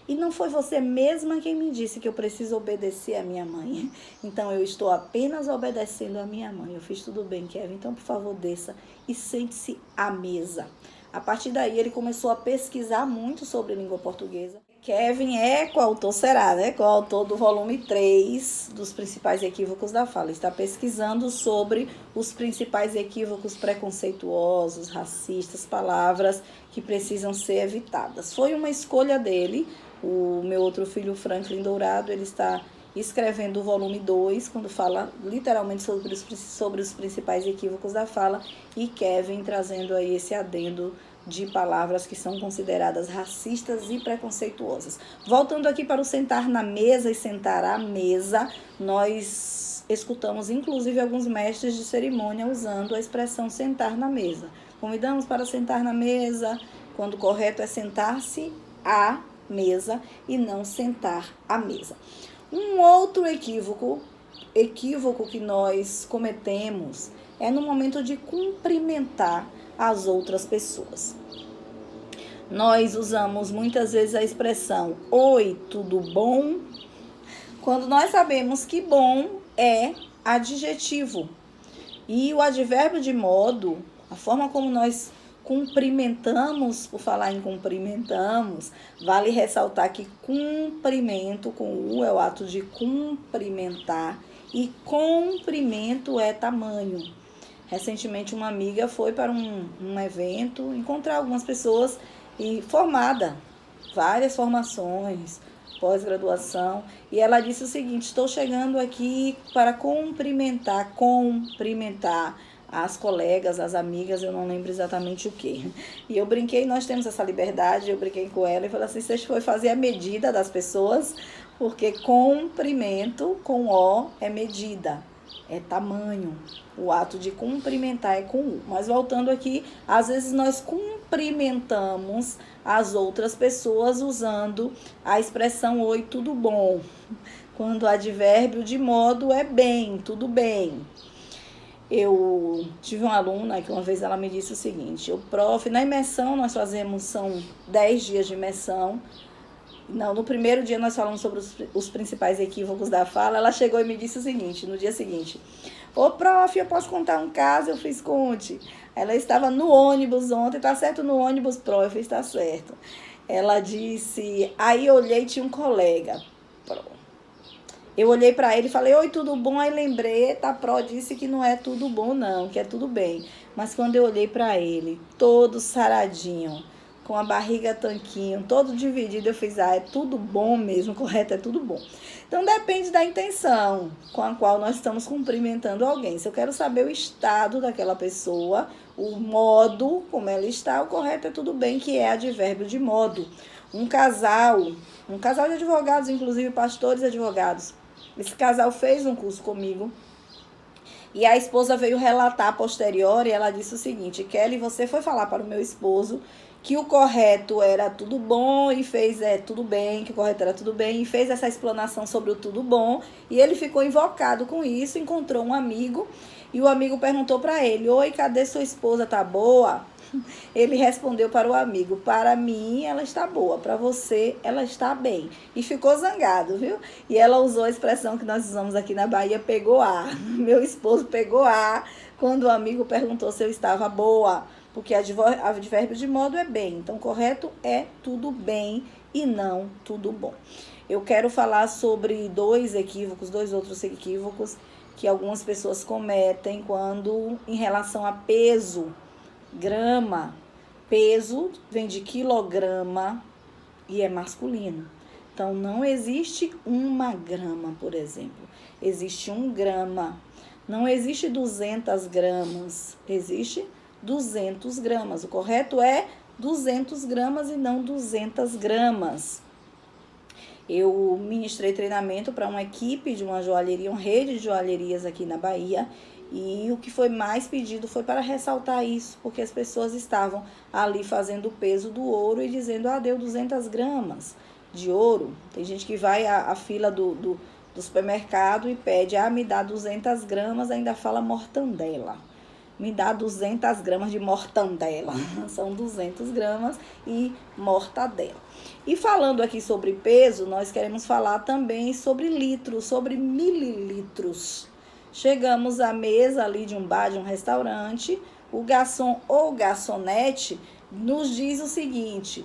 E não foi você mesma quem me disse que eu preciso obedecer a minha mãe? Então, eu estou apenas obedecendo a minha mãe. Eu fiz tudo bem, Kevin, então, por favor, desça e sente-se à mesa. A partir daí, ele começou a pesquisar muito sobre língua portuguesa. Kevin é coautor, será, né? Coautor do volume 3 dos principais equívocos da fala. Está pesquisando sobre os principais equívocos preconceituosos, racistas, palavras que precisam ser evitadas. Foi uma escolha dele. O meu outro filho, Franklin Dourado, ele está escrevendo o volume 2, quando fala literalmente sobre os principais equívocos da fala, e Kevin trazendo aí esse adendo de palavras que são consideradas racistas e preconceituosas. Voltando aqui para o sentar na mesa e sentar à mesa, nós escutamos inclusive alguns mestres de cerimônia usando a expressão sentar na mesa. Convidamos para sentar na mesa, quando o correto é sentar-se à mesa e não sentar à mesa. Um outro equívoco que nós cometemos é no momento de cumprimentar as outras pessoas. Nós usamos muitas vezes a expressão oi, tudo bom? Quando nós sabemos que bom é adjetivo. E o advérbio de modo, a forma como nós cumprimentamos, por falar em cumprimentamos, vale ressaltar que cumprimento com U é o ato de cumprimentar e comprimento é tamanho. Recentemente uma amiga foi para um evento, encontrar algumas pessoas e formada, várias formações, pós-graduação, e ela disse o seguinte: estou chegando aqui para cumprimentar as colegas, as amigas, eu não lembro exatamente o que. E eu brinquei, nós temos essa liberdade, eu brinquei com ela e falei assim: você foi fazer a medida das pessoas, porque cumprimento com O é medida, é tamanho. O ato de cumprimentar é com U. Mas voltando aqui, às vezes nós cumprimentamos as outras pessoas usando a expressão oi, tudo bom. Quando o advérbio de modo é bem, tudo bem. Eu tive uma aluna que uma vez ela me disse o seguinte: o prof, na imersão nós fazemos, são 10 dias de imersão. Não, no primeiro dia nós falamos sobre os principais equívocos da fala. Ela chegou e me disse o seguinte, no dia seguinte: ô prof, eu posso contar um caso? Eu fiz, conte. Ela estava no ônibus ontem, tá certo no ônibus, prof, está certo. Ela disse, aí eu olhei, tinha um colega, eu olhei para ele e falei, oi, tudo bom? Aí lembrei, a Pro disse que não é tudo bom não, que é tudo bem. Mas quando eu olhei para ele, todo saradinho, com a barriga tanquinho, todo dividido, eu fiz, é tudo bom mesmo, correto, é tudo bom. Então, depende da intenção com a qual nós estamos cumprimentando alguém. Se eu quero saber o estado daquela pessoa, o modo como ela está, o correto é tudo bem, que é advérbio de modo. Um casal de advogados, inclusive pastores e advogados, esse casal fez um curso comigo e a esposa veio relatar a posteriori, e ela disse o seguinte: Kelly, você foi falar para o meu esposo que o correto era tudo bom e fez tudo bem, que o correto era tudo bem, e fez essa explanação sobre o tudo bom, e ele ficou invocado com isso, encontrou um amigo, e o amigo perguntou para ele, oi, cadê sua esposa, tá boa? Ele respondeu para o amigo, para mim ela está boa, para você ela está bem. E ficou zangado, viu? E ela usou a expressão que nós usamos aqui na Bahia, pegou ar. Meu esposo pegou ar quando o amigo perguntou se eu estava boa, porque advérbio de modo é bem. Então, correto é tudo bem e não tudo bom. Eu quero falar sobre dois outros equívocos que algumas pessoas cometem quando em relação a peso. Grama, peso vem de quilograma e é masculino. Então, não existe uma grama, por exemplo. Existe 1 grama. Não existe 200 gramas. Existe 200 gramas. O correto é 200 gramas e não 200 gramas. Eu ministrei treinamento para uma equipe de uma joalheria, uma rede de joalherias aqui na Bahia. E o que foi mais pedido foi para ressaltar isso, porque as pessoas estavam ali fazendo o peso do ouro e dizendo, deu 200 gramas de ouro. Tem gente que vai à fila do supermercado e pede, me dá 200 gramas, ainda fala mortandela. Me dá 200 gramas de mortandela. São 200 gramas e mortadela. E falando aqui sobre peso, nós queremos falar também sobre litros, sobre mililitros. Chegamos à mesa ali de um bar, de um restaurante, o garçom ou garçonete nos diz o seguinte,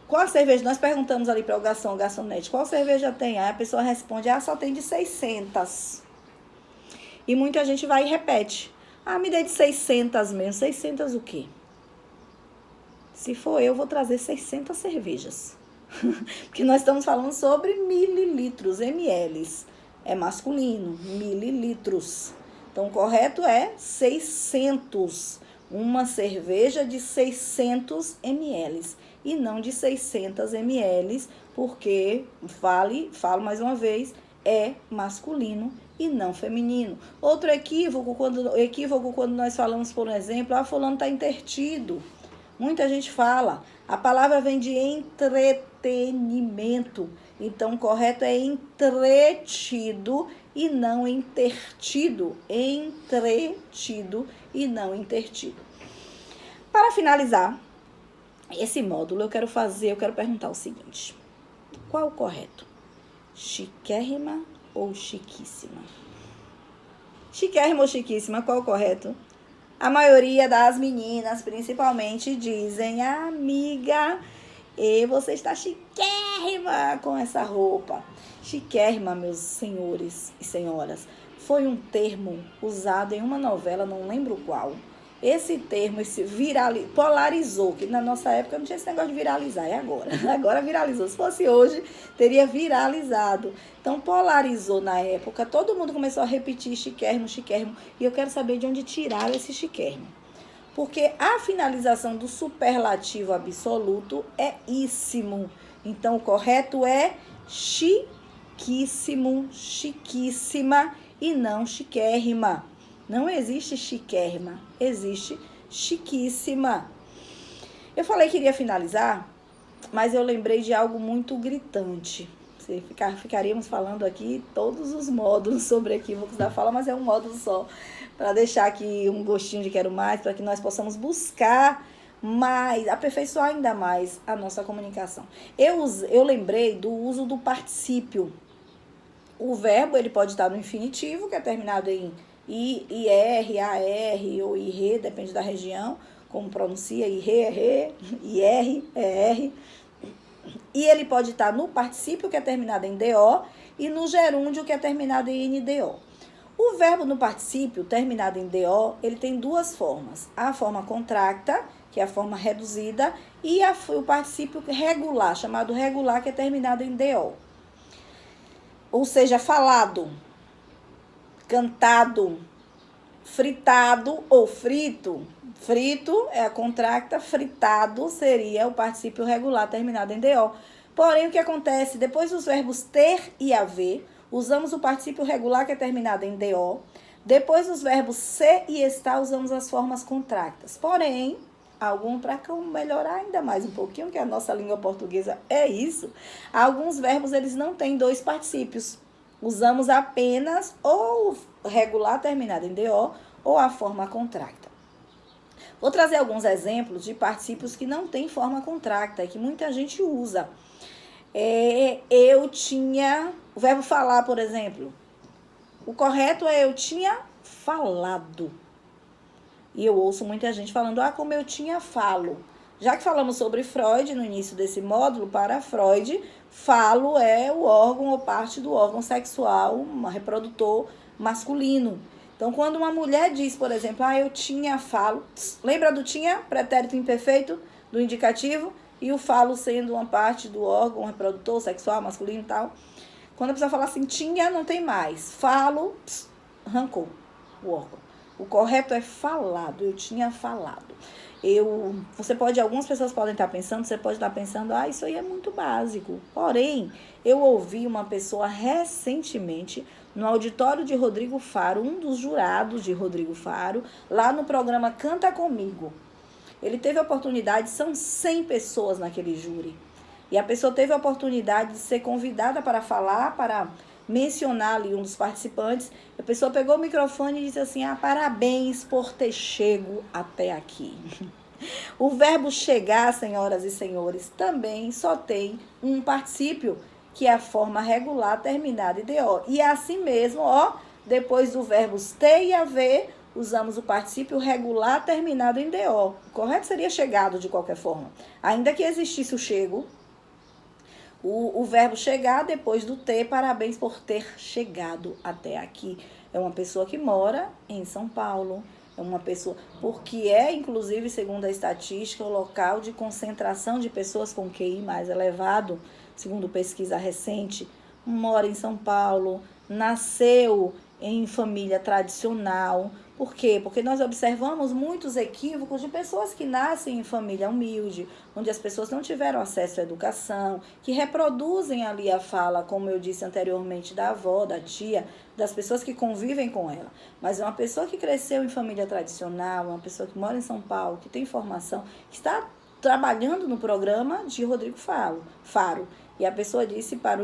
Qual cerveja? Nós perguntamos ali para o garçonete, qual cerveja tem? Aí a pessoa responde, só tem de 600. E muita gente vai e repete. Me dê de 600 mesmo. 600 o quê? Se for eu, vou trazer 600 cervejas. Porque nós estamos falando sobre mililitros, ml. É masculino, mililitros. Então, o correto é 600. Uma cerveja de 600 ml. E não de 600 ml, porque, falo mais uma vez, é masculino e não feminino. Outro equívoco, quando nós falamos, por exemplo, fulano está intertido. Muita gente fala, a palavra vem de entretenimento. Então, o correto é entretido e não intertido. Entretido e não intertido. Para finalizar esse módulo, eu quero perguntar o seguinte. Qual o correto? Chiquérrima ou chiquíssima? Chiquérrima ou chiquíssima, qual o correto? A maioria das meninas, principalmente, dizem, amiga, você está chiquérrima com essa roupa. Chiquérrima, meus senhores e senhoras, foi um termo usado em uma novela, não lembro qual. Esse termo, polarizou, que na nossa época não tinha esse negócio de viralizar, é agora. Agora viralizou. Se fosse hoje, teria viralizado. Então, polarizou na época, todo mundo começou a repetir chiquérrimo, chiquérrimo, e eu quero saber de onde tiraram esse chiquérrimo. Porque a finalização do superlativo absoluto é íssimo. Então, o correto é chiquíssimo, chiquíssima e não chiquérrima. Não existe chiquérrima, existe chiquíssima. Eu falei que iria finalizar, mas eu lembrei de algo muito gritante. Ficaríamos falando aqui todos os módulos sobre equívocos da fala, mas é um módulo só, para deixar aqui um gostinho de quero mais, para que nós possamos buscar mais, aperfeiçoar ainda mais a nossa comunicação. Eu lembrei do uso do particípio. O verbo, ele pode estar no infinitivo, que é terminado em IR, AR ou IR, depende da região, como pronuncia, IR, IR, ER. E ele pode estar no particípio, que é terminado em DO, e no gerúndio, que é terminado em NDO. O verbo no particípio, terminado em DO, ele tem duas formas. A forma contracta, que é a forma reduzida, e o particípio regular, chamado regular, que é terminado em DO. Ou seja, falado, cantado, fritado ou frito. Frito é a contracta, fritado seria o particípio regular terminado em DO. Porém, o que acontece? Depois dos verbos ter e haver, usamos o particípio regular que é terminado em DO. Depois dos verbos ser e estar, usamos as formas contractas. Porém, para melhorar ainda mais um pouquinho, que a nossa língua portuguesa é isso, alguns verbos eles não têm dois particípios. Usamos apenas ou regular terminado em DO ou a forma contracta. Vou trazer alguns exemplos de particípios que não têm forma contracta e que muita gente usa. Eu tinha, o verbo falar, por exemplo. O correto é eu tinha falado. E eu ouço muita gente falando, como eu tinha falo. Já que falamos sobre Freud no início desse módulo, para Freud, falo é o órgão ou parte do órgão sexual, reprodutor masculino. Então, quando uma mulher diz, por exemplo, eu tinha falo, lembra do tinha, pretérito imperfeito, do indicativo, e o falo sendo uma parte do órgão reprodutor sexual masculino e tal. Quando a pessoa fala assim, tinha, não tem mais. Falo, arrancou o órgão. O correto é falado, eu tinha falado. Algumas pessoas podem estar pensando, você pode estar pensando, isso aí é muito básico. Porém, eu ouvi uma pessoa recentemente no auditório de Rodrigo Faro, um dos jurados de Rodrigo Faro, lá no programa Canta Comigo. Ele teve a oportunidade, são 100 pessoas naquele júri, e a pessoa teve a oportunidade de ser convidada para falar, para mencionar ali um dos participantes. A pessoa pegou o microfone e disse assim, parabéns por ter chego até aqui. O verbo chegar, senhoras e senhores, também só tem um particípio, que é a forma regular terminada em DO. E assim mesmo, depois do verbos ter e haver, usamos o particípio regular terminado em DO. O correto seria chegado de qualquer forma. Ainda que existisse o chego, o verbo chegar depois do ter, parabéns por ter chegado até aqui. É uma pessoa que mora em São Paulo, é uma pessoa, porque é, inclusive, segundo a estatística, o local de concentração de pessoas com QI mais elevado, segundo pesquisa recente, mora em São Paulo, nasceu em família tradicional. Por quê? Porque nós observamos muitos equívocos de pessoas que nascem em família humilde, onde as pessoas não tiveram acesso à educação, que reproduzem ali a fala, como eu disse anteriormente, da avó, da tia, das pessoas que convivem com ela. Mas uma pessoa que cresceu em família tradicional, uma pessoa que mora em São Paulo, que tem formação, que está trabalhando no programa de Rodrigo Faro. E a pessoa disse para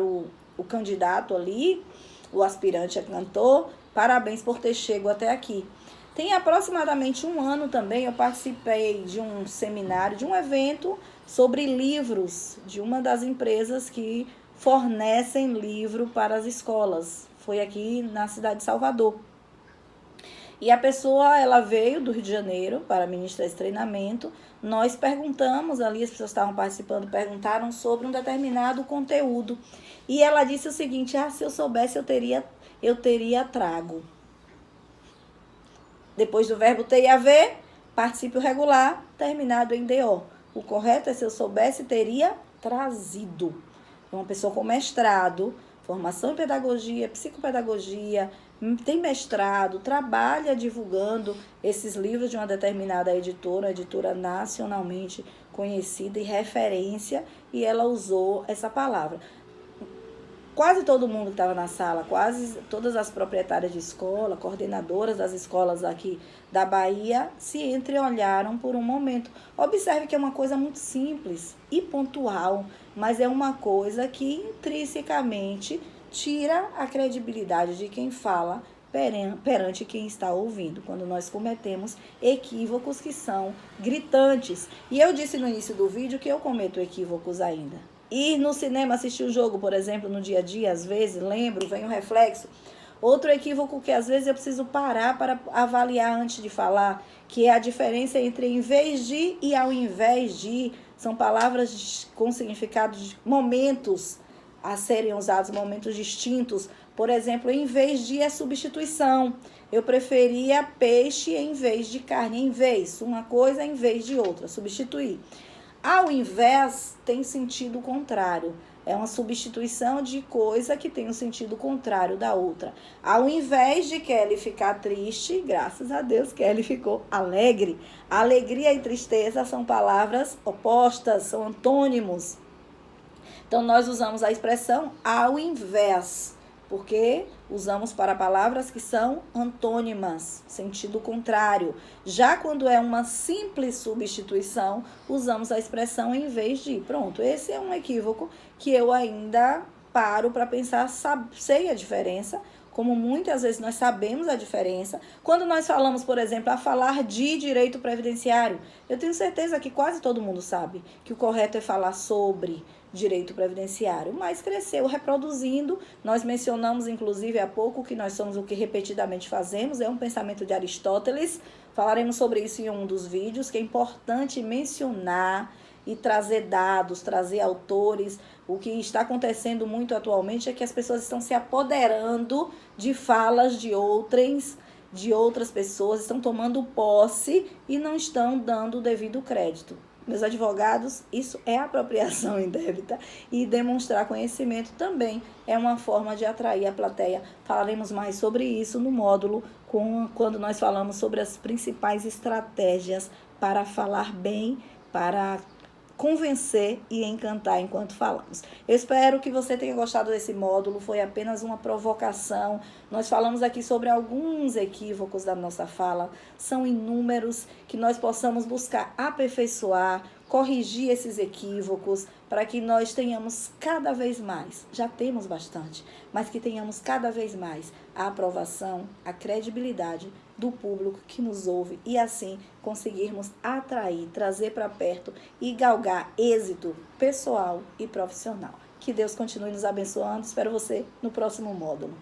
o candidato ali, o aspirante a cantor, parabéns por ter chegado até aqui. Tem aproximadamente um ano também, eu participei de um seminário, de um evento sobre livros, de uma das empresas que fornecem livro para as escolas. Foi aqui na cidade de Salvador. E a pessoa, ela veio do Rio de Janeiro para ministrar esse treinamento. Nós perguntamos ali, as pessoas que estavam participando perguntaram sobre um determinado conteúdo. E ela disse o seguinte: se eu soubesse, eu teria trago. Depois do verbo ter e haver, particípio regular, terminado em DO. O correto é: se eu soubesse, teria trazido. Uma pessoa com mestrado, formação em pedagogia, psicopedagogia, tem mestrado, trabalha divulgando esses livros de uma determinada editora nacionalmente conhecida e referência, e ela usou essa palavra. Quase todo mundo que estava na sala, quase todas as proprietárias de escola, coordenadoras das escolas aqui da Bahia, se entreolharam por um momento. Observe que é uma coisa muito simples e pontual, mas é uma coisa que intrinsecamente tira a credibilidade de quem fala perante quem está ouvindo, quando nós cometemos equívocos que são gritantes. E eu disse no início do vídeo que eu cometo equívocos ainda. Ir no cinema assistir o jogo, por exemplo, no dia a dia, às vezes, lembro, vem um reflexo. Outro equívoco que às vezes eu preciso parar para avaliar antes de falar, que é a diferença entre em vez de e ao invés de. São palavras com significados de momentos a serem usados, momentos distintos. Por exemplo, em vez de é substituição. Eu preferia peixe em vez de carne. Em vez, uma coisa em vez de outra, substituir. Ao invés tem sentido contrário. É uma substituição de coisa que tem um sentido contrário da outra. Ao invés de Kelly ficar triste, graças a Deus, Kelly ficou alegre. Alegria e tristeza são palavras opostas, são antônimos. Então, nós usamos a expressão ao invés, porque usamos para palavras que são antônimas, sentido contrário. Já quando é uma simples substituição, usamos a expressão em vez de. Pronto, esse é um equívoco que eu ainda paro para pensar, sei a diferença, como muitas vezes nós sabemos a diferença. Quando nós falamos, por exemplo, a falar de direito previdenciário, eu tenho certeza que quase todo mundo sabe que o correto é falar sobre direito previdenciário, mas cresceu reproduzindo. Nós mencionamos, inclusive, há pouco que nós somos o que repetidamente fazemos, é um pensamento de Aristóteles. Falaremos sobre isso em um dos vídeos, que é importante mencionar e trazer dados, trazer autores. O que está acontecendo muito atualmente é que as pessoas estão se apoderando de falas de outras pessoas, estão tomando posse e não estão dando o devido crédito. Meus advogados, isso é apropriação indébita, e demonstrar conhecimento também é uma forma de atrair a plateia. Falaremos mais sobre isso no módulo quando nós falamos sobre as principais estratégias para falar bem, para convencer e encantar enquanto falamos. Eu espero que você tenha gostado desse módulo, foi apenas uma provocação. Nós falamos aqui sobre alguns equívocos da nossa fala, são inúmeros, que nós possamos buscar aperfeiçoar, corrigir esses equívocos, para que nós tenhamos cada vez mais, já temos bastante, mas que tenhamos cada vez mais a aprovação, a credibilidade do público que nos ouve, e assim conseguirmos atrair, trazer para perto e galgar êxito pessoal e profissional. Que Deus continue nos abençoando. Espero você no próximo módulo.